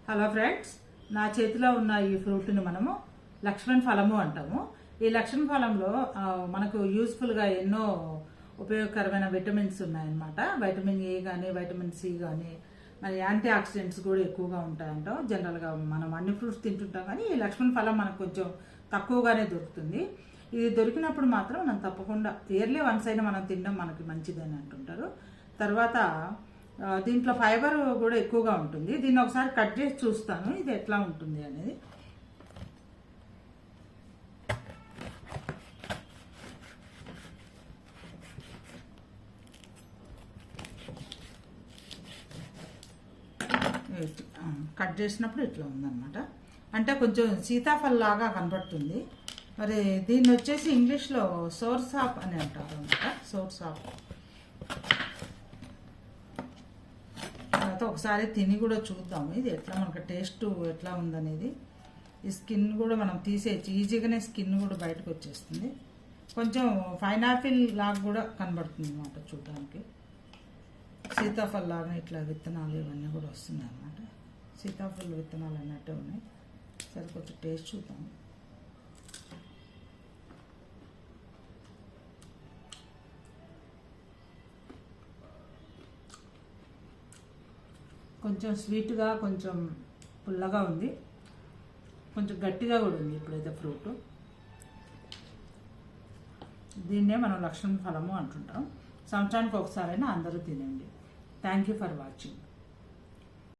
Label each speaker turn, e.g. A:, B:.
A: Hello friends, నా చేతిలో ఉన్న ఈ ఫ్రూట్ని మనము లక్ష్మణ్ ఫలము అంటాము. ఈ లక్ష్మణ్ ఫలంలో మనకు యూస్ఫుల్గా ఎన్నో ఉపయోగకరమైన విటమిన్స్ ఉన్నాయన్నమాట. వైటమిన్ ఏ కానీ వైటమిన్ సి కానీ మరి యాంటీ ఆక్సిడెంట్స్ కూడా ఎక్కువగా ఉంటాయంటాం. జనరల్గా మనం అన్ని ఫ్రూట్స్ తింటుంటాం, కానీ ఈ లక్ష్మణ్ ఫలం మనకు కొంచెం తక్కువగానే దొరుకుతుంది. ఇది దొరికినప్పుడు మాత్రం మనం తప్పకుండా ఇయర్లీ వన్స్ అయినా మనం తినడం మనకి మంచిదని అంటుంటారు. తర్వాత దీంట్లో ఫైబర్ కూడా ఎక్కువగా ఉంటుంది. దీన్ని ఒకసారి కట్ చేసి చూస్తాను ఇది ఎట్లా ఉంటుంది అనేది. కట్ చేసినప్పుడు ఇట్లా ఉందన్నమాట. అంటే కొంచెం సీతాఫల్ లాగా కనబడుతుంది. మరి దీన్ని వచ్చేసి ఇంగ్లీష్లో సోర్ సాప్ అని అంటారు అనమాట. సోర్ సాప్. తర్వాత ఒకసారి తిని కూడా చూద్దాము ఇది ఎట్లా మనకు టేస్ట్ ఎట్లా ఉందనేది. ఈ స్కిన్ కూడా మనం తీసేయచ్చు ఈజీగానే, స్కిన్ కూడా బయటకు వచ్చేస్తుంది. కొంచెం పైనాపిల్ లాగా కూడా కనబడుతుంది అన్నమాట చూడడానికి. సీతాఫల్ లాగా ఇట్లా విత్తనాలు ఇవన్నీ కూడా వస్తున్నాయి అన్నమాట. సీతాఫల్ విత్తనాలు అన్నట్టే ఉన్నాయి. సరే కొంచెం టేస్ట్ చూద్దాము. కొంచెం స్వీట్గా, కొంచెం పుల్లగా ఉంది, కొంచెం గట్టిగా కూడా ఉంది ఇప్పుడైతే ఫ్రూట్. దీన్నే మనం లక్ష్మణ్ ఫలము అంటుంటాం. సంవత్సరానికి ఒకసారైనా అందరూ తినండి. Thank you for watching.